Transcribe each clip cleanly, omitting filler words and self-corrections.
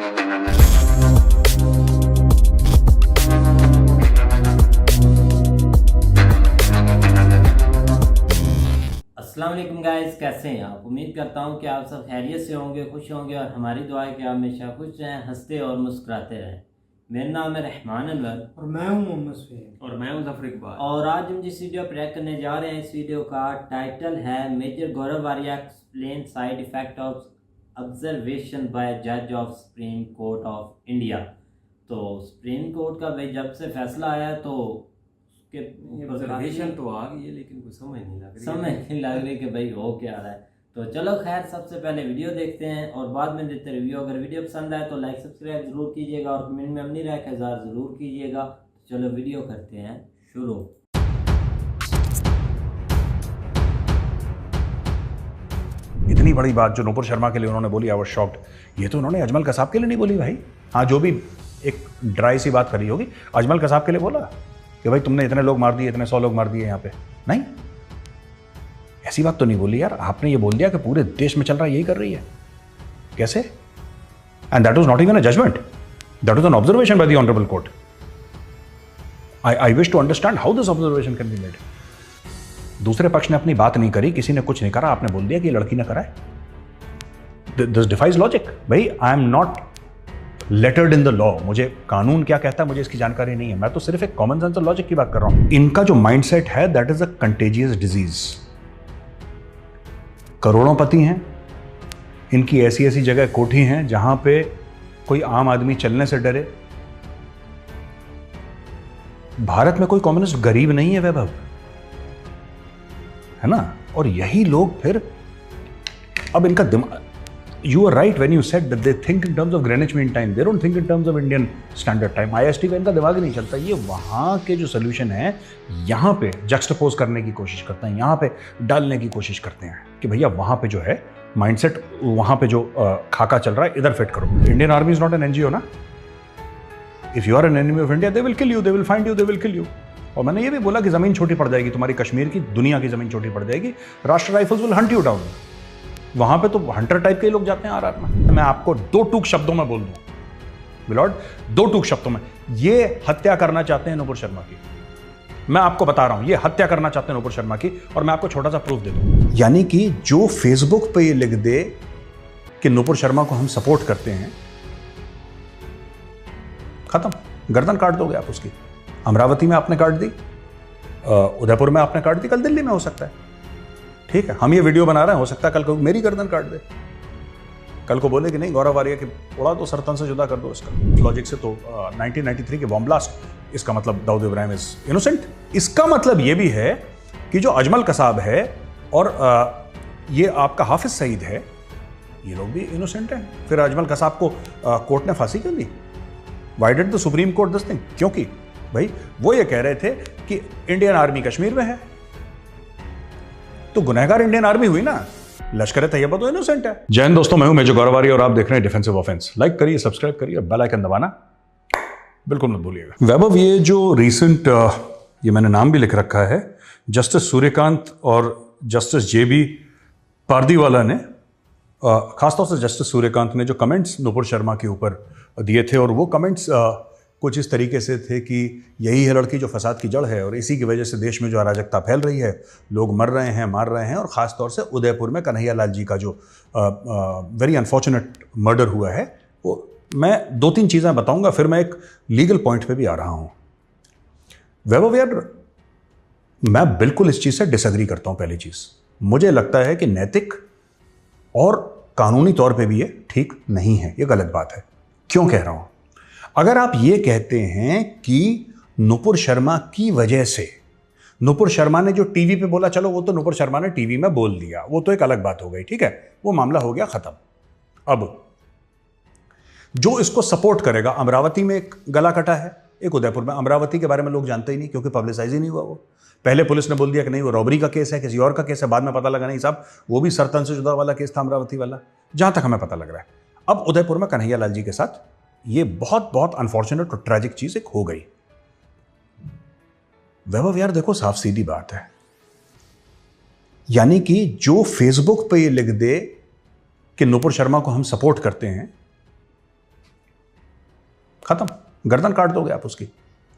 अस्सलाम वालेकुम गाइस, कैसे हैं आप। उम्मीद करता हूं कि आप सब खैरियत से होंगे, खुश होंगे और हमारी दुआ है कि आप हमेशा खुश रहें, हंसते और मुस्कुराते रहें। मेरा नाम है रहमान अनवर और मैं हूं मोहम्मद सुहेल और मैं हूं जफर इकबाल। और आज हम जिस वीडियो पर रिएक्ट करने जा रहे हैं, इस वीडियो का टाइटल है major Gaurav Arya explain side effect of observation by जज of supreme court of India. तो सुप्रीम कोर्ट का भाई जब से फैसला आया तो ऑब्जर्वेशन तो आ गई है, लेकिन कोई समझ नहीं लग रही कि भाई हो क्या रहा है। तो चलो खैर, सबसे पहले वीडियो देखते हैं और बाद में देते रिव्यू। अगर वीडियो पसंद आए तो लाइक सब्सक्राइब जरूर कीजिएगा और कमेंट में अपनी राय का इज़हार जरूर कीजिएगा। चलो वीडियो करते हैं शुरू। इतनी बड़ी बात जो नूपुर शर्मा के लिए उन्होंने बोली, आई वाज शॉक्ड। ये तो उन्होंने अजमल कसाब के लिए नहीं बोली भाई। हाँ, जो भी एक ड्राई सी बात करी होगी, अजमल कसाब के लिए बोला कि भाई तुमने इतने लोग मार दिए, इतने 100 लोग मार दिए यहाँ पे। नहीं, ऐसी बात तो नहीं बोली यार। आपने ये बोल दिया कि पूरे देश में चल रहा है, यही कर रही है। कैसे? And that was not even a judgement, that was an observation by the honourable court. I wish to understand how this observation can be made. दूसरे पक्ष ने अपनी बात नहीं करी, किसी ने कुछ नहीं करा, आपने बोल दिया कि ये लड़की ने करा है। This defies logic. भाई I am not lettered in the law, मुझे कानून क्या कहता है मुझे इसकी जानकारी नहीं है। मैं तो सिर्फ एक कॉमन सेंस और लॉजिक की बात कर रहा हूं। इनका जो माइंडसेट है that is a contagious disease. करोड़ोंपति हैं, इनकी ऐसी ऐसी जगह कोठी हैं जहां पे कोई आम आदमी चलने से डरे। भारत में कोई कम्युनिस्ट गरीब नहीं है वैभव, है ना। और यही लोग फिर अब इनका दिमाग, you are right when you said that they think in terms of Greenwich Mean Time, they don't think in terms of Indian Standard Time। IST का इनका दिमाग ही नहीं चलता। ये वहाँ के जो सोल्यूशन है यहाँ पे जक्सटपोज करने की कोशिश करते हैं, यहाँ पे डालने की कोशिश करते हैं कि भैया वहाँ पे जो है माइंडसेट, वहाँ पे जो खाका चल रहा है इधर फिट करो। Indian army is not an NGO ना। If you are an enemy of India they will kill you, they will find you, they will kill you. और मैंने ये भी बोला कि जमीन छोटी पड़ जाएगी तुम्हारी, कश्मीर की, दुनिया की जमीन छोटी पड़ जाएगी। राष्ट्र rifles will Hunt you down. वहां पे तो हंटर टाइप के लोग जाते हैं RR में। मैं आपको दो टूक शब्दों में बोल दूं मिलॉर्ड, दो टूक शब्दों में, ये हत्या करना चाहते हैं नूपुर शर्मा की। मैं आपको बता रहा हूं, ये हत्या करना चाहते हैं नूपुर शर्मा की। और मैं आपको छोटा सा प्रूफ दे दूं, यानी कि जो फेसबुक पे ये लिख दे कि नूपुर शर्मा को हम सपोर्ट करते हैं, खत्म, गर्दन काट दोगे आप उसकी। अमरावती में आपने काट दी, उदयपुर में आपने काट दी, कल दिल्ली में हो सकता है। ठीक है, हम ये वीडियो बना रहे हैं, हो सकता है कल को मेरी गर्दन काट दे, कल को बोले कि नहीं गौरव आर्या की उड़ा दो, सरतन से जुदा कर दो इसका लॉजिक से। तो 1993 के बॉम्ब ब्लास्ट, इसका मतलब दाऊद इब्राहिम इज इनोसेंट। इसका मतलब ये भी है कि जो अजमल कसाब है और ये आपका हाफिज सईद है, ये लोग भी इनोसेंट हैं। फिर अजमल कसाब को कोर्ट ने फांसी क्यों दी? Why did the supreme court this thing? क्योंकि भाई वो ये कह रहे थे कि इंडियन आर्मी कश्मीर में है, तो गुनहगार इंडियन आर्मी हुई ना, लश्कर तैयबा तो इनोसेंट है। जय हिंद दोस्तों, मैं हूं मेजर गौरव आर्या और आप देख रहे हैं डिफेंसिव ऑफेंस। लाइक करिए, सब्सक्राइब करिए और बेल आइकन दबाना बिल्कुल मत भूलिएगा। वैभव, ये जो रिसेंट ये मैंने नाम भी लिख रखा है, जस्टिस सूर्यकांत और जस्टिस JB पारदीवाला ने, खासतौर से जस्टिस सूर्यकांत ने जो कमेंट्स नूपुर शर्मा के ऊपर दिए थे, और वो कमेंट्स कुछ इस तरीके से थे कि यही है लड़की जो फसाद की जड़ है और इसी की वजह से देश में जो अराजकता फैल रही है, लोग मर रहे हैं, मार रहे हैं। और ख़ास तौर से उदयपुर में कन्हैया लाल जी का जो वेरी अनफॉर्चुनेट मर्डर हुआ है, वो मैं 2-3 चीज़ें बताऊंगा, फिर मैं एक लीगल पॉइंट पे भी आ रहा हूँ। वैभव यार, मैं बिल्कुल इस चीज़ से डिसएग्री करता हूँ। पहली चीज़, मुझे लगता है कि नैतिक और कानूनी तौर पे भी ये ठीक नहीं है, ये गलत बात है। क्यों कह रहा हूँ? अगर आप ये कहते हैं कि नूपुर शर्मा की वजह से, नूपुर शर्मा ने जो टीवी पे बोला, चलो वो तो नूपुर शर्मा ने टीवी में बोल दिया, वो तो एक अलग बात हो गई, ठीक है, वो मामला हो गया खत्म। अब जो इसको सपोर्ट करेगा, अमरावती में एक गला कटा है, एक उदयपुर में। अमरावती के बारे में लोग जानते ही नहीं क्योंकि पब्लिसाइज ही नहीं हुआ। वो पहले पुलिस ने बोल दिया कि नहीं वो रॉबरी का केस है, किसी और का केस है, बाद में पता लगा नहीं साहब वो भी सरतन से जुदा वाला केस था, अमरावती वाला, जहां तक हमें पता लग रहा है। अब उदयपुर में कन्हैया लाल जी के साथ ये बहुत बहुत अनफॉर्चुनेट और ट्रैजिक चीज एक हो गई। वैभव यार देखो, साफ सीधी बात है, यानी कि जो फेसबुक पे ये लिख दे कि नूपुर शर्मा को हम सपोर्ट करते हैं, खत्म, गर्दन काट दोगे आप उसकी।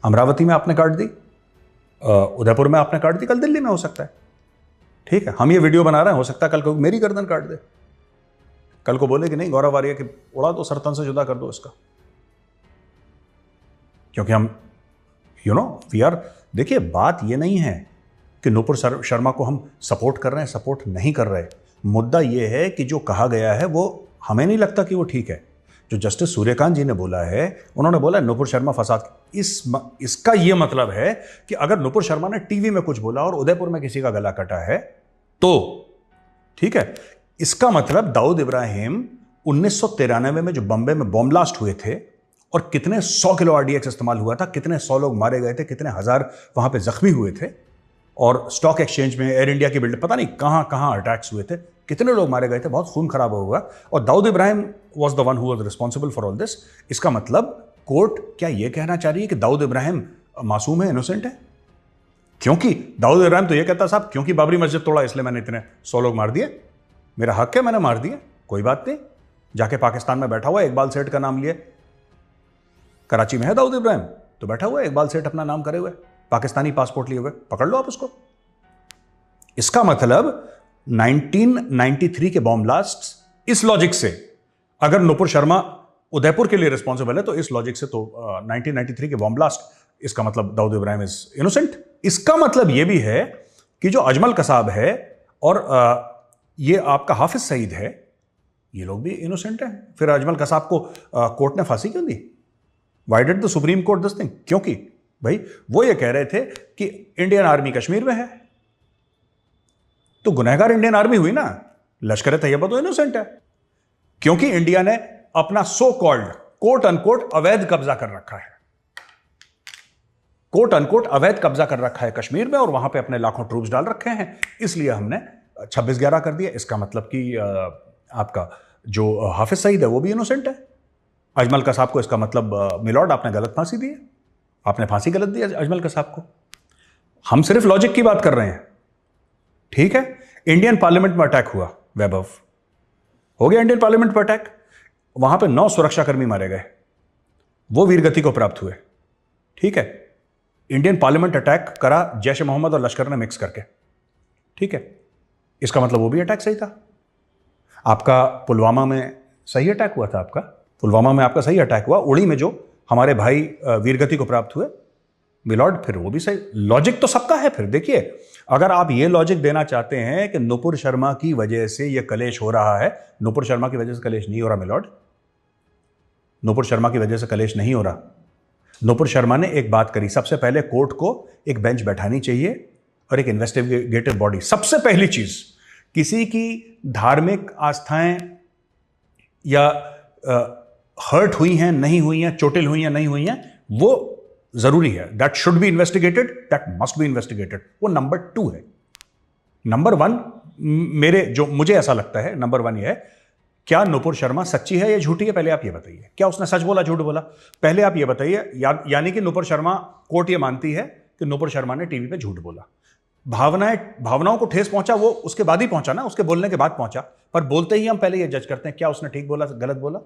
अमरावती में आपने काट दी, उदयपुर में आपने काट दी, कल दिल्ली में हो सकता है। ठीक है, हम ये वीडियो बना रहे हैं, हो सकता है कल को मेरी गर्दन काट दे, कल को बोले कि नहीं गौरव वारिया की उड़ा दो, सरतन से जुदा कर दो इसका, क्योंकि हम वी आर, देखिए बात ये नहीं है कि नुपुर शर्मा को हम सपोर्ट कर रहे हैं, सपोर्ट नहीं कर रहे। मुद्दा ये है कि जो कहा गया है वो हमें नहीं लगता कि वो ठीक है। जो जस्टिस सूर्यकांत जी ने बोला है, उन्होंने बोला नुपुर शर्मा फसाद, इसका ये मतलब है कि अगर नुपुर शर्मा ने टीवी में कुछ बोला और उदयपुर में किसी का गला कटा है तो ठीक है, इसका मतलब दाऊद इब्राहिम 1993 में जो बम्बे में बॉम्ब ब्लास्ट हुए थे और कितने 100 किलो आरडीएक्स इस्तेमाल हुआ था, कितने 100 लोग मारे गए थे, कितने हजार वहां पे जख्मी हुए थे, और स्टॉक एक्सचेंज में, एयर इंडिया की बिल्डिंग, पता नहीं कहां कहां अटैक्स हुए थे, कितने लोग मारे गए थे, बहुत खून खराब हुआ, और Dawood Ibrahim was the one who was responsible for all this. इसका मतलब कोर्ट क्या यह कहना चाह रही है कि दाऊद इब्राहिम मासूम है, इनोसेंट है? क्योंकि दाऊद इब्राहिम तो यह कहता साहब क्योंकि बाबरी मस्जिद तोड़ा इसलिए मैंने इतने 100 लोग मार दिए, मेरा हक है, मैंने मार दिए, कोई बात नहीं। जाके पाकिस्तान में बैठा हुआ इकबाल सेठ का नाम लिए, कराची में है दाऊद इब्राहिम तो बैठा हुआ है इकबाल सेठ अपना नाम करे हुए, पाकिस्तानी पासपोर्ट लिए हुए, पकड़ लो आप उसको। इसका मतलब 1993 के बॉम्ब ब्लास्ट, इस लॉजिक से अगर नुपुर शर्मा उदयपुर के लिए रिस्पॉन्सिबल है तो इस लॉजिक से तो 1993 के बॉम्ब ब्लास्ट, इसका मतलब दाऊद इब्राहिम इज इनोसेंट। इसका मतलब यह भी है कि जो अजमल कसाब है और ये आपका हाफिज सईद है, ये लोग भी इनोसेंट हैं। फिर अजमल कसाब को कोर्ट ने फांसी क्यों दी? Why did the supreme court this thing? क्योंकि भाई वो ये कह रहे थे कि इंडियन आर्मी कश्मीर में है, तो गुनहगार इंडियन आर्मी हुई ना, लश्कर तैयबा तो इनोसेंट है, क्योंकि इंडिया ने अपना सो कॉल्ड कोट अनकोट अवैध कब्जा कर रखा है, कोट अनकोट अवैध कब्जा कर रखा है कश्मीर में, और वहां पे अपने लाखों ट्रूप्स डाल रखे हैं, इसलिए हमने 26/11 कर दिया। इसका मतलब कि आपका जो हाफिज सईद है वो भी इनोसेंट है। अजमल कसाब को इसका मतलब मिलॉर्ड आपने गलत फांसी दी है, आपने फांसी गलत दी अजमल कसाब को। हम सिर्फ लॉजिक की बात कर रहे हैं, ठीक है। इंडियन पार्लियामेंट में अटैक हुआ, वैभव हो गया इंडियन पार्लियामेंट पर अटैक, वहां पे 9 सुरक्षाकर्मी मारे गए, वो वीरगति को प्राप्त हुए, ठीक है। इंडियन पार्लियामेंट अटैक करा जैश ए मोहम्मद और लश्कर ने मिक्स करके, ठीक है। इसका मतलब वो भी अटैक सही था। आपका पुलवामा में सही अटैक हुआ था, आपका पुलवामा में आपका सही अटैक हुआ, उड़ी में जो हमारे भाई वीरगति को प्राप्त हुए मिलॉर्ड, फिर वो भी सही। लॉजिक तो सबका है। फिर देखिए, अगर आप ये लॉजिक देना चाहते हैं कि नुपुर शर्मा की वजह से ये कलेश हो रहा है, नुपुर शर्मा की वजह से कलेश नहीं हो रहा मिलॉर्ड, नुपुर शर्मा की वजह से कलेश नहीं हो रहा। नुपुर शर्मा ने एक बात करी, सबसे पहले कोर्ट को एक बेंच बैठानी चाहिए और एक इन्वेस्टिगेटिव बॉडी। सबसे पहली चीज, किसी की धार्मिक आस्थाएं या हर्ट हुई हैं, नहीं हुई हैं, चोटिल हुई हैं, नहीं हुई हैं, वो जरूरी है, that should be investigated, that must be investigated. वो नंबर 2 है। नंबर 1 मेरे जो मुझे ऐसा लगता है, नंबर 1 ये है, क्या नुपुर शर्मा सच्ची है या झूठी है? पहले आप ये बताइए, क्या उसने सच बोला झूठ बोला? पहले आप ये बताइए। यानी कि नुपुर शर्मा, कोर्ट ये मानती है कि नुपुर शर्मा ने टीवी पे झूठ बोला, भावनाओं को ठेस पहुंचा वो उसके बाद ही पहुंचा ना, उसके बोलने के बाद पहुंचा, पर बोलते ही हम पहले ये जज करते हैं क्या उसने ठीक बोला गलत बोला।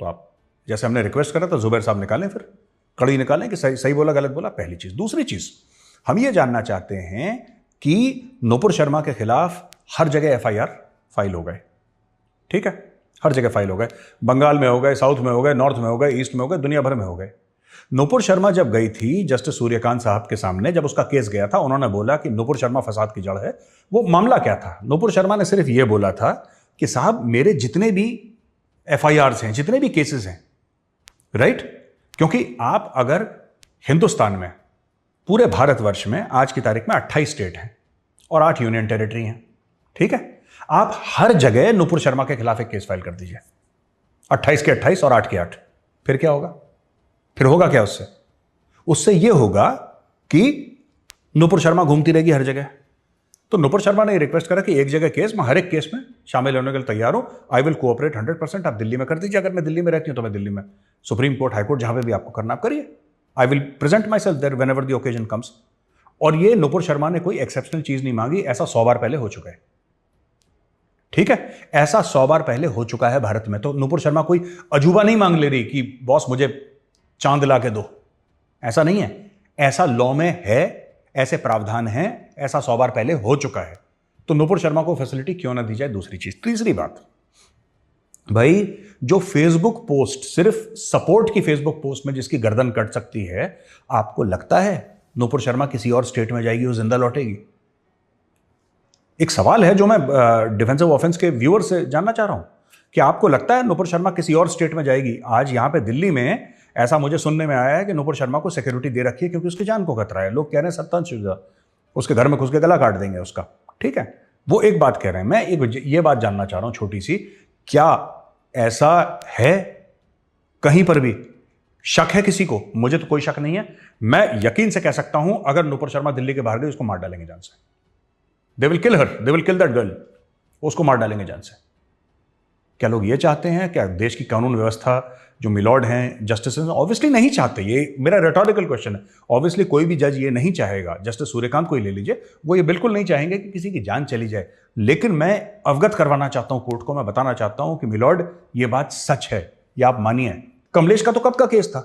तो आप जैसे हमने रिक्वेस्ट करा था, जुबैर साहब निकालें, फिर कड़ी निकालें कि सही बोला गलत बोला, पहली चीज। दूसरी चीज, हम ये जानना चाहते हैं कि नुपुर शर्मा के खिलाफ हर जगह FIR फाइल हो गए, ठीक है, हर जगह फाइल हो गए, बंगाल में हो गए, साउथ में हो गए, नॉर्थ में हो गए, ईस्ट में हो गए, दुनिया भर में हो गए। नुपुर शर्मा जब गई थी जस्टिस सूर्यकांत साहब के सामने, जब उसका केस गया था, उन्होंने बोला कि नुपुर शर्मा फसाद की जड़ है। वो मामला क्या था? नुपुर शर्मा ने सिर्फ ये बोला था कि साहब मेरे जितने भी FIRs हैं, जितने भी केसेस हैं, राइट, क्योंकि आप अगर हिंदुस्तान में, पूरे भारतवर्ष में आज की तारीख में 28 स्टेट हैं और 8 यूनियन टेरिटरी हैं, ठीक है, आप हर जगह नुपुर शर्मा के खिलाफ एक केस फाइल कर दीजिए, 28 के 28 और 8 के 8। फिर क्या होगा? फिर होगा क्या उससे? उससे यह होगा कि नुपुर शर्मा घूमती रहेगी हर जगह। तो नुपुर शर्मा ने रिक्वेस्ट करा कि एक जगह केस, मैं हर एक केस में शामिल होने के लिए तैयार हूं, आई विल कोऑपरेट 100%। आप दिल्ली में कर दीजिए, अगर मैं दिल्ली में रहती हूं तो मैं दिल्ली में, सुप्रीम कोर्ट, हाई कोर्ट, जहां पे भी आपको करना आप करिए, I will present my self there whenever the occasion comes. और ये नुपुर शर्मा ने कोई एक्सेप्शनल चीज नहीं मांगी, ऐसा 100 बार पहले हो चुका है, ठीक है, ऐसा 100 बार पहले हो चुका है भारत में। तो नुपुर शर्मा कोई अजूबा नहीं मांग ले रही कि बॉस मुझे चांद ला के दो, ऐसा नहीं है। ऐसा लॉ में है, ऐसे प्रावधान हैं, ऐसा 100 बार पहले हो चुका है। तो नूपुर शर्मा को फैसिलिटी क्यों ना दी जाए? दूसरी चीज। तीसरी बात, भाई जो फेसबुक पोस्ट, सिर्फ सपोर्ट की फेसबुक पोस्ट में जिसकी गर्दन कट सकती है, आपको लगता है नूपुर शर्मा किसी और स्टेट में जाएगी, वो जिंदा लौटेगी? एक सवाल है जो मैं डिफेंसिव ऑफेंस के व्यूअर से जानना चाह रहा हूं कि आपको लगता है नूपुर शर्मा किसी और स्टेट में जाएगी? आज यहां पे दिल्ली में ऐसा मुझे सुनने में आया है कि नूपुर शर्मा को सिक्योरिटी दे रखी है क्योंकि उसकी जान को खतरा है। लोग कह रहे हैं सत्तांशुजा उसके घर में घुस के गला काट देंगे उसका। ठीक है, वो एक बात कह रहे हैं। मैं एक ये बात जानना चाह रहा हूं छोटी सी, क्या ऐसा है कहीं पर भी? शक है किसी को? मुझे तो कोई शक नहीं है। मैं यकीन से कह सकता हूं अगर नूपुर शर्मा दिल्ली के बाहर गई, उसको मार डालेंगे जान से। दे will kill her, they will kill that girl, उसको मार डालेंगे जान से। क्या लोग ये चाहते हैं? क्या देश की कानून व्यवस्था जो मिलॉर्ड हैं, जस्टिस, ऑब्वियसली नहीं चाहते। ये मेरा रेटोरिकल क्वेश्चन है। ऑब्वियसली कोई भी जज ये नहीं चाहेगा। जस्टिस सूर्यकांत को ही ले लीजिए, वो ये बिल्कुल नहीं चाहेंगे कि किसी की जान चली जाए। लेकिन मैं अवगत करवाना चाहता हूं कोर्ट को, मैं बताना चाहता हूं कि मिलॉर्ड ये बात सच है, ये आप मानिए। कमलेश का तो कब का केस था?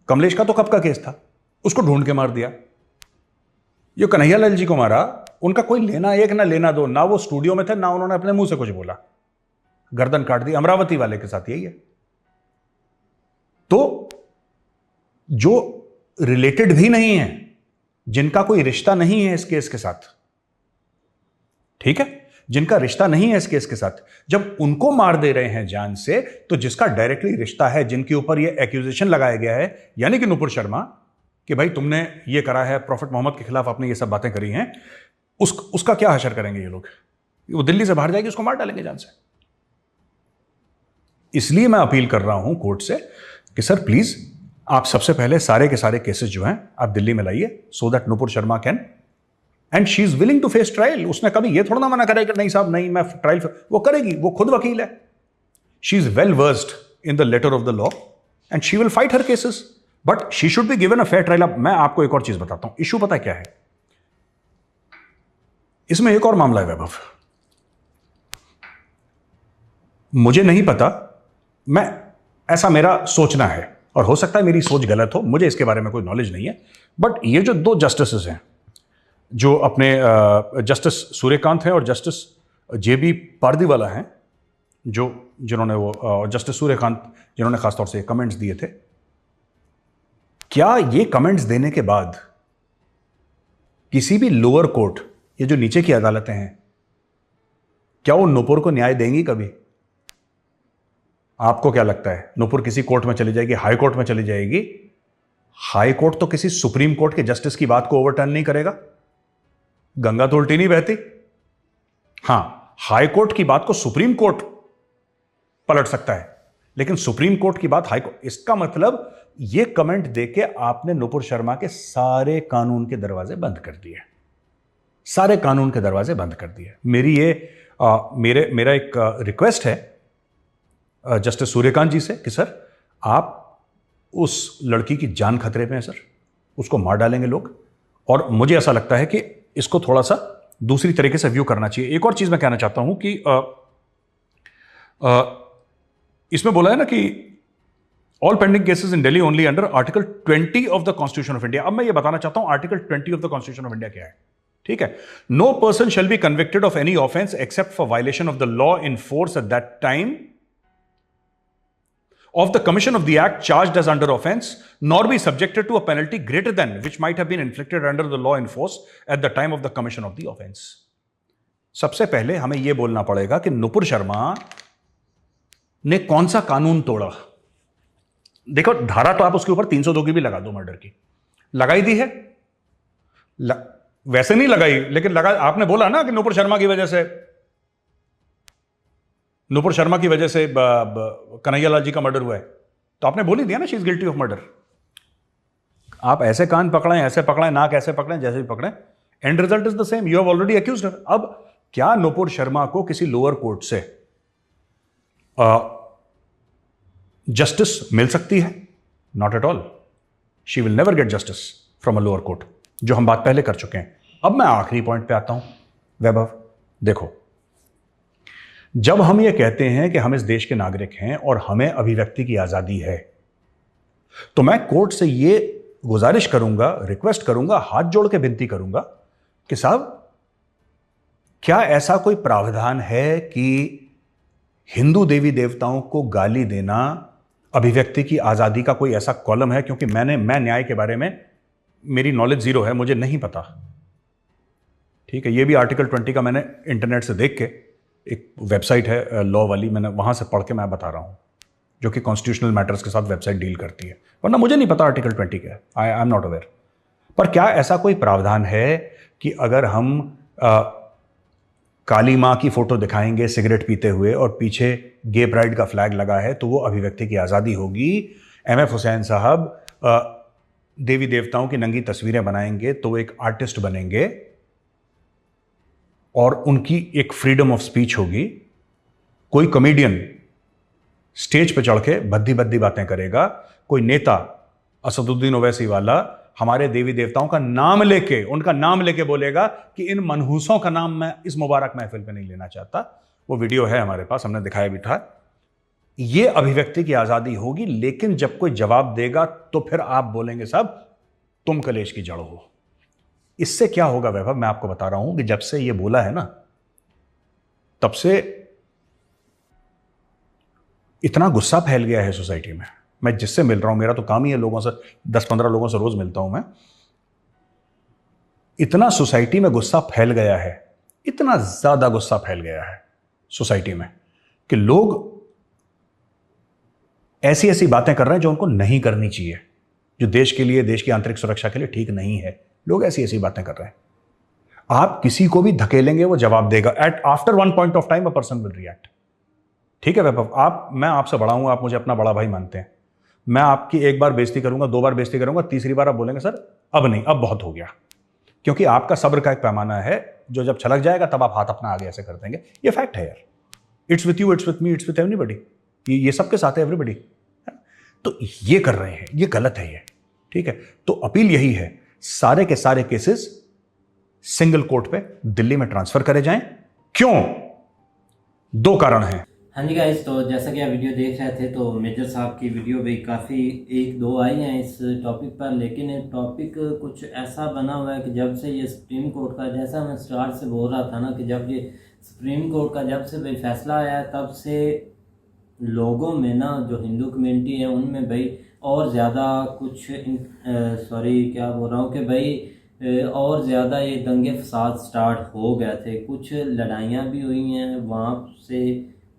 कमलेश का तो कब का केस था? उसको ढूंढ के मार दिया। ये कन्हैयालाल जी को मारा, उनका कोई लेना एक ना लेना दो, ना वो स्टूडियो में थे, ना उन्होंने अपने मुंह से कुछ बोला, गर्दन काट दी। अमरावती वाले के साथ यही है। तो जो रिलेटेड भी नहीं है, जिनका कोई रिश्ता नहीं है इस केस के साथ, ठीक है, जिनका रिश्ता नहीं है इस केस के साथ, जब उनको मार दे रहे हैं जान से, तो जिसका डायरेक्टली रिश्ता है, जिनके ऊपर ये एक्यूजेशन लगाया गया है, यानी कि नूपुर शर्मा, कि भाई तुमने ये करा है, प्रॉफिट मोहम्मद के खिलाफ आपने ये सब बातें करी हैं, उसका क्या हशर करेंगे ये लोग? वो दिल्ली से बाहर जाएगी, उसको मार डालेंगे जान से। इसलिए मैं अपील कर रहा हूं कोर्ट से कि सर प्लीज आप सबसे पहले सारे के सारे केसेस जो हैं आप दिल्ली में लाइए, so that Nupur Sharma can, and she is willing to face trial. उसने कभी ये थोड़ा ना मना करेगा नहीं साहब नहीं मैं ट्रायल, वो करेगी, वो खुद वकील है। She is well versed in the letter of the law and she will fight her cases, but she should be given a fair trial. अब मैं आपको एक और चीज बताता हूं, इशू पता है क्या है इसमें? एक और मामला है वैभव, मुझे नहीं पता, मैं ऐसा मेरा सोचना है और हो सकता है मेरी सोच गलत हो, मुझे इसके बारे में कोई नॉलेज नहीं है, बट ये जो दो जस्टिस हैं, जो अपने जस्टिस सूर्यकांत हैं और जस्टिस जेबी पारदीवाला हैं, जिन्होंने वो जस्टिस सूर्यकांत जिन्होंने खासतौर से कमेंट्स दिए थे, क्या ये कमेंट्स देने के बाद किसी भी लोअर कोर्ट, ये जो नीचे की अदालतें हैं, क्या वो नूपुर को न्याय देंगी कभी? आपको क्या लगता है? नूपुर किसी कोर्ट में चली जाएगी, हाई कोर्ट में चली जाएगी? हाई कोर्ट तो किसी सुप्रीम कोर्ट के जस्टिस की बात को ओवरटर्न नहीं करेगा। गंगा तो उल्टी नहीं बहती। हां, हाई कोर्ट की बात को सुप्रीम कोर्ट पलट सकता है, लेकिन सुप्रीम कोर्ट की बात हाई कोर्ट। इसका मतलब यह कमेंट देके आपने नूपुर शर्मा के सारे कानून के दरवाजे बंद कर दिए, सारे कानून के दरवाजे बंद कर दिए। मेरा एक रिक्वेस्ट है जस्टिस सूर्यकांत जी से कि सर आप उस लड़की की जान खतरे में है सर, उसको मार डालेंगे लोग, और मुझे ऐसा लगता है कि इसको थोड़ा सा दूसरी तरीके से व्यू करना चाहिए। एक और चीज मैं कहना चाहता हूं कि इसमें बोला है ना कि all pending cases in Delhi only under article 20 of the constitution of India. अब मैं ये बताना चाहता हूं article 20 of the constitution of India क्या है। ठीक है, no person shall be convicted of any offence except for violation of the law in force at that time of the commission of the act charged as under offense, nor be subjected to a penalty greater than which might have been inflicted under the law in force at the time of the commission of the offense. सबसे पहले हमें यह बोलना पड़ेगा कि नूपुर शर्मा ने कौन सा कानून तोड़ा। देखो, धारा तो आप उसके ऊपर 302 की भी लगा दो, मर्डर की लगाई दी है, वैसे नहीं लगाई, लेकिन लगा। आपने बोला ना कि नूपुर शर्मा की वजह से कन्हैयालाल जी का मर्डर हुआ है, तो आपने बोल ही दिया ना she is guilty of murder. आप ऐसे कान पकड़ें, ऐसे पकड़ें, नाक ऐसे पकड़ें, जैसे भी पकड़ें, end result is the same, you have already accused her. अब क्या नूपुर शर्मा को किसी लोअर कोर्ट से जस्टिस मिल सकती है? Not at all, she will never get justice from a lower court, जो हम बात पहले कर चुके हैं। अब मैं आखिरी पॉइंट पे आता हूं वैभव। देखो, जब हम ये कहते हैं कि हम इस देश के नागरिक हैं और हमें अभिव्यक्ति की आजादी है, तो मैं कोर्ट से ये गुजारिश करूंगा, रिक्वेस्ट करूंगा, हाथ जोड़ के विनती करूंगा कि साहब क्या ऐसा कोई प्रावधान है कि हिंदू देवी देवताओं को गाली देना अभिव्यक्ति की आजादी का कोई ऐसा कॉलम है? क्योंकि मैं न्याय के बारे में मेरी नॉलेज जीरो है, मुझे नहीं पता। ठीक है, ये भी आर्टिकल 20 का मैंने इंटरनेट से देख के, एक वेबसाइट है लॉ वाली, मैंने वहां से पढ़ के मैं बता रहा हूं, जो कि कॉन्स्टिट्यूशनल मैटर्स के साथ वेबसाइट डील करती है, वरना मुझे नहीं पता आर्टिकल 20 क्या है, आई एम नॉट अवेयर। पर क्या ऐसा कोई प्रावधान है कि अगर हम काली मां की फोटो दिखाएंगे सिगरेट पीते हुए और पीछे गे प्राइड का फ्लैग लगा है तो वो अभिव्यक्ति की आज़ादी होगी? एमएफ हुसैन साहब देवी देवताओं की नंगी तस्वीरें बनाएंगे तो वो एक आर्टिस्ट बनेंगे और उनकी एक फ्रीडम ऑफ स्पीच होगी। कोई कॉमेडियन स्टेज पे चढ़ के भद्दी भद्दी बातें करेगा, कोई नेता असदुद्दीन ओवैसी वाला हमारे देवी देवताओं का नाम लेके, उनका नाम लेके बोलेगा कि इन मनहूसों का नाम मैं इस मुबारक महफिल पे नहीं लेना चाहता। वो वीडियो है हमारे पास, हमने दिखाया भी था। ये अभिव्यक्ति की आजादी होगी, लेकिन जब कोई जवाब देगा तो फिर आप बोलेंगे साहब तुम कलेश की जड़ हो। इससे क्या होगा वैभव, मैं आपको बता रहा हूं कि जब से ये बोला है ना, तब से इतना गुस्सा फैल गया है सोसाइटी में। मैं जिससे मिल रहा हूं, मेरा तो काम ही है लोगों से, 10-15 लोगों से रोज मिलता हूं मैं, इतना सोसाइटी में गुस्सा फैल गया है, इतना ज्यादा गुस्सा फैल गया है सोसाइटी में कि लोग ऐसी ऐसी बातें कर रहे हैं जो उनको नहीं करनी चाहिए, जो देश के लिए, देश की आंतरिक सुरक्षा के लिए ठीक नहीं है। लोग ऐसी ऐसी बातें कर रहे हैं। आप किसी को भी धकेलेंगे वो जवाब देगा। At after one point of time a person will react. ठीक है वैभव, मैं आपसे बड़ा हूं, आप मुझे अपना बड़ा भाई मानते हैं। मैं आपकी एक बार बेइज्जती करूंगा, 2 बार बेइज्जती करूंगा, तीसरी बार आप बोलेंगे सर अब नहीं, अब बहुत हो गया। क्योंकि आपका सब्र का एक पैमाना है जो जब छलक जाएगा तब आप हाथ अपना आगे ऐसे कर देंगे। ये फैक्ट है यार। It's with you, it's with me, it's with everybody. ये सबके साथ है, एवरीबॉडी। तो ये कर रहे हैं, ये गलत है ये। ठीक है, तो अपील यही है, सारे के सारे केसेस सिंगल कोर्ट पे दिल्ली में ट्रांसफर करे जाएं। क्यों? 2 कारण हैं। हाँ जी गाइस, तो जैसा कि आप वीडियो देख रहे थे तो मेजर साहब की वीडियो भी काफ़ी 1-2 आई हैं इस टॉपिक पर, लेकिन टॉपिक कुछ ऐसा बना हुआ है कि जब से ये सुप्रीम कोर्ट का, जैसा मैं स्टार्ट से बोल रहा था ना, कि जब ये सुप्रीम कोर्ट का जब से भाई फैसला आया है तब से लोगों में ना, जो हिंदू कम्युनिटी है उनमें भाई और ज़्यादा कुछ क्या बोल रहा हूँ कि भाई और ज़्यादा ये दंगे फसाद स्टार्ट हो गए थे। कुछ लड़ाइयाँ भी हुई हैं वहाँ से।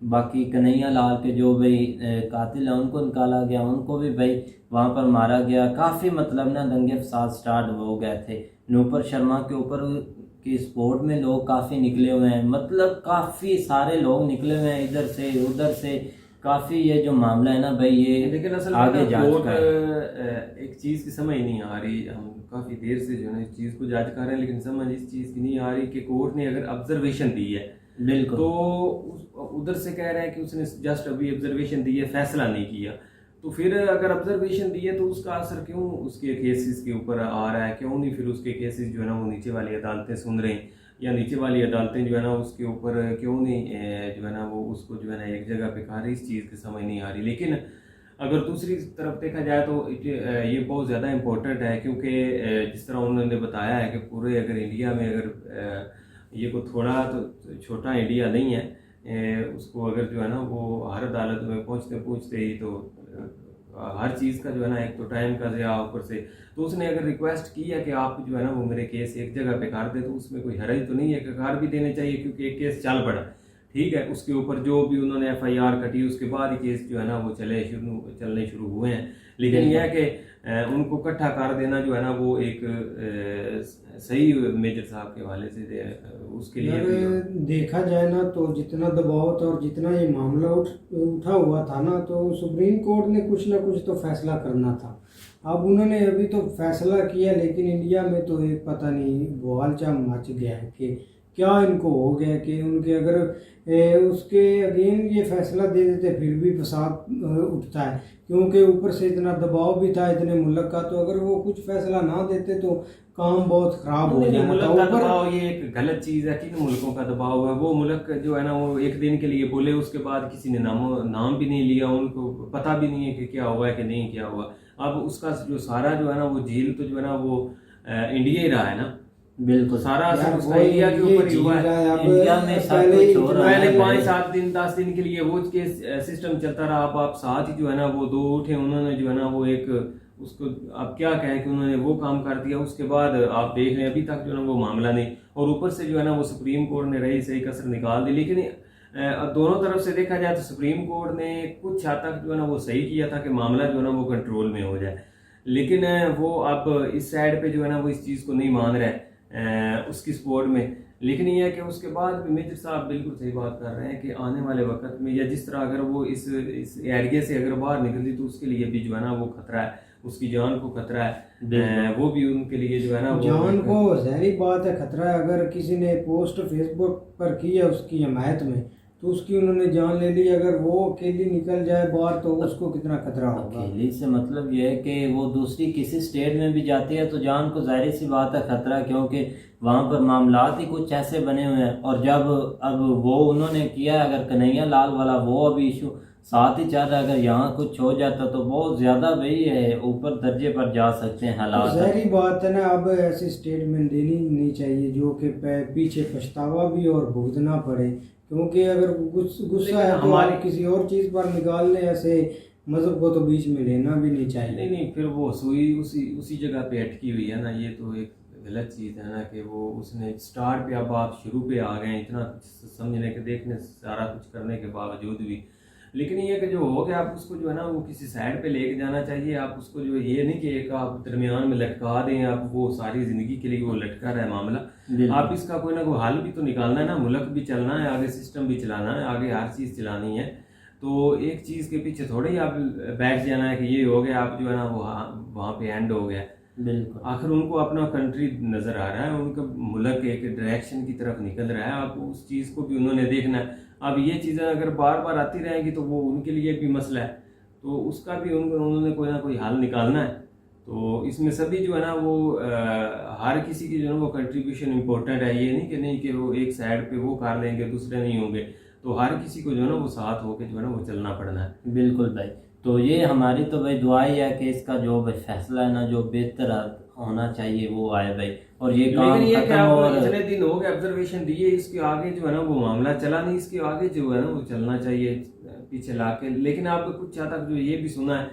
बाकी कन्हैया लाल के जो भाई कातिल है उनको निकाला गया, उनको भी भाई वहाँ पर मारा गया। काफ़ी मतलब ना दंगे फसाद स्टार्ट हो गए थे। नूपुर शर्मा के ऊपर की स्पोर्ट में लोग काफ़ी निकले हुए हैं, मतलब काफ़ी सारे लोग निकले हुए हैं इधर से उधर से। काफ़ी ये जो मामला है ना भाई, ये लेकिन असल आगे कोर्ट एक चीज़ की समझ नहीं आ रही। हम काफ़ी देर से जो है इस चीज़ को जज कर रहे हैं, लेकिन समझ इस चीज़ की नहीं आ रही कि कोर्ट ने अगर ऑब्जर्वेशन दी है, बिल्कुल, तो उधर से कह रहे हैं कि उसने जस्ट अभी ऑब्जर्वेशन दी है, फैसला नहीं किया। तो फिर अगर ऑब्जर्वेशन दी है तो उसका असर क्यों उसके केसेस के ऊपर आ रहा है? क्यों नहीं फिर उसके केसेस जो है ना वो नीचे वाली अदालतें सुन रही हैं, या नीचे वाली अदालतें जो है ना उसके ऊपर क्यों नहीं जो है ना वो उसको जो है ना एक जगह पे कहा रही? इस चीज़ की समझ नहीं आ रही। लेकिन अगर दूसरी तरफ देखा जाए तो ये बहुत ज़्यादा इम्पोर्टेंट है, क्योंकि जिस तरह उन्होंने बताया है कि पूरे अगर इंडिया में अगर ये को थोड़ा तो छोटा इंडिया नहीं है, उसको अगर जो है ना वो हर अदालत में पहुँचते ही तो हर चीज़ का जो है ना एक तो टाइम का या ऊपर से, तो उसने अगर रिक्वेस्ट की है कि आप जो है ना वो मेरे केस एक जगह पे कर दे, तो उसमें कोई हर्ज तो नहीं है कि कर भी देने चाहिए, क्योंकि एक केस चल पड़ा। ठीक है, उसके ऊपर जो भी उन्होंने FIR कटी उसके बाद ही केस जो है ना वो चलने शुरू हुए हैं। लेकिन यह है कि उनको इकट्ठा कर देना जो है ना वो एक सही मेजर साहब के हवाले से उसके लिए देखा जाए ना तो जितना दबाव था और जितना ये मामला उठा हुआ था ना, तो सुप्रीम कोर्ट ने कुछ ना कुछ तो फैसला करना था। अब उन्होंने अभी तो फैसला किया, लेकिन इंडिया में तो एक पता नहीं बवालचा मच गया है कि क्या इनको हो गया कि उनके अगर उसके अगेन ये फैसला दे देते फिर भी फसाद उठता है, क्योंकि ऊपर से इतना दबाव भी था इतने मुल्क का, तो अगर वो कुछ फैसला ना देते तो काम बहुत खराब हो जाता। मुल्क का दबाव ये एक गलत चीज़ है। किन मुल्कों का दबाव है? वो मुल्क जो है ना वो एक दिन के लिए बोले, उसके बाद किसी ने नाम भी नहीं लिया, उनको पता भी नहीं है कि क्या हुआ है कि नहीं क्या हुआ। अब उसका जो सारा जो है ना वो झील तो जो है ना वो इंडिया ही रहा है ना, बिल्कुल सारा असर उसका इंडिया के ऊपर ही हुआ है। इंडिया में सब कुछ हो रहा है। पहले 5-7 दिन 10 दिन के लिए वो सिस्टम चलता रहा। आप साथ ही जो है ना वो 2 उठे, उन्होंने जो है ना वो एक उसको आप क्या कहें कि उन्होंने वो काम कर दिया। उसके बाद आप देख रहे हैं अभी तक जो है ना वो मामला नहीं, और ऊपर से जो है ना वो सुप्रीम कोर्ट ने रही सही कसर निकाल दी। लेकिन दोनों तरफ से देखा जाए तो सुप्रीम कोर्ट ने कुछ हद तक जो है ना वो सही किया था कि मामला जो है ना वो कंट्रोल में हो जाए, लेकिन वो अब इस साइड पे जो है ना वो इस चीज़ को नहीं मान रहे उसकी सपोर्ट में। लेकिन ये है कि उसके बाद भी मेजर साहब बिल्कुल सही बात कर रहे हैं कि आने वाले वक्त में या जिस तरह अगर वो इस एरिया से अगर बाहर निकलती तो उसके लिए भी जो है ना वो खतरा है, उसकी जान को खतरा है, वो भी उनके लिए जो है ना जान को जहरी बात है खतरा है। अगर किसी ने पोस्ट फेसबुक पर की है उसकी हमायत में तो उसकी उन्होंने जान ले ली, अगर वो अकेली निकल जाए बाहर तो उसको कितना खतरा होगा। अकेली से मतलब ये है कि वो दूसरी किसी स्टेट में भी जाती है तो जान को जाहिर सी बात है खतरा, क्योंकि वहाँ पर मामलात ही कुछ ऐसे बने हुए हैं। और जब अब वो उन्होंने किया, अगर कन्हैया लाल वाला वो अभी इशू साथ ही चल रहा है, अगर यहाँ कुछ हो जाता तो बहुत ज़्यादा वही है ऊपर दर्जे पर जा सकते हैं हालात। ज़ाहिर बात है ना, अब ऐसी स्टेटमेंट देनी नहीं चाहिए जो कि पीछे पछतावा भी और भुगतना पड़े, क्योंकि अगर गुस्सा है तो हमारे किसी और चीज़ पर निकालने, ऐसे मज़हब को तो बीच में लेना भी नहीं चाहिए। नहीं फिर वो सुई उसी जगह पे अटकी हुई है ना, ये तो एक गलत चीज़ है ना कि वो उसने स्टार्ट पे, अब आप शुरू पे आ गए इतना समझने के देखने सारा कुछ करने के बावजूद भी। लेकिन ये कि जो हो गया आप उसको जो है ना वो किसी साइड पे लेके जाना चाहिए। आप उसको जो ये नहीं कि एक आप दरमियान में लटका दें, आप वो सारी ज़िंदगी के लिए वो लटका रहा है मामला। आप इसका कोई ना कोई हल भी तो निकालना है ना, मुल्क भी चलना है, आगे सिस्टम भी चलाना है, आगे हर चीज़ चलानी है। तो एक चीज़ के पीछे थोड़े ही आप बैठ जाना है कि ये हो गया आप जो है ना वो वहाँ पे एंड हो गया। बिल्कुल, आखिर उनको अपना कंट्री नज़र आ रहा है, उनका मुल्क एक डायरेक्शन की तरफ निकल रहा है, आप उस चीज़ को भी उन्होंने देखना है। अब ये चीज़ें अगर बार बार आती रहेंगी तो वो उनके लिए भी मसला है, तो उसका भी उन्होंने कोई ना कोई हल निकालना है। तो इसमें सभी जो है ना वो हर किसी की जो है वो कंट्रीब्यूशन इम्पोर्टेंट है। ये नहीं कि वो एक साइड पे वो कर लेंगे दूसरे नहीं होंगे, तो हर किसी को जो है ना वो साथ होकर जो है ना वो चलना पड़ना है। बिल्कुल भाई। तो ये हमारी तो भाई दुआ ही है कि इसका जो भाई फैसला है ना जो बेहतर होना चाहिए वो आए भाई, और ये काम लेकिन ये खत्म क्या और इतने दिन हो गए ऑब्जर्वेशन दिए, इसके आगे जो है ना वो मामला चला नहीं, इसके आगे जो है ना वो चलना चाहिए पीछे ला के। लेकिन आपको कुछ हद तक जो ये भी सुना है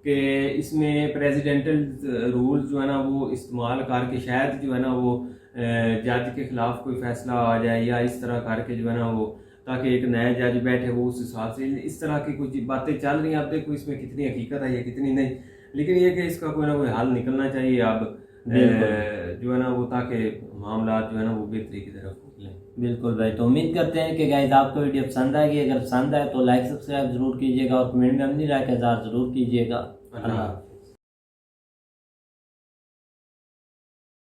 कि इसमें प्रेसिडेंटल रूल जो है ना वो इस्तेमाल करके शायद जो है ना वो जज के खिलाफ कोई फैसला आ जाए, या इस तरह करके जो है ना वो ताकि एक नया जज बैठे वो उस हिसाब से, इस तरह की कुछ बातें चल रही हैं। आप देखो इसमें कितनी हकीकत है या कितनी नहीं, लेकिन ये कि इसका कोई ना कोई हल निकलना चाहिए अब जो है ना वो, ताकि मामला जो है ना वो बेहतरी की तरफ निकलें। बिल्कुल भाई। तो उम्मीद करते हैं कि गाइस आपको वीडियो पसंद आएगी। अगर पसंद आए तो लाइक सब्सक्राइब जरूर कीजिएगा और कमेंट में अपनी राय का इज़हार जरूर कीजिएगा। अल्लाह।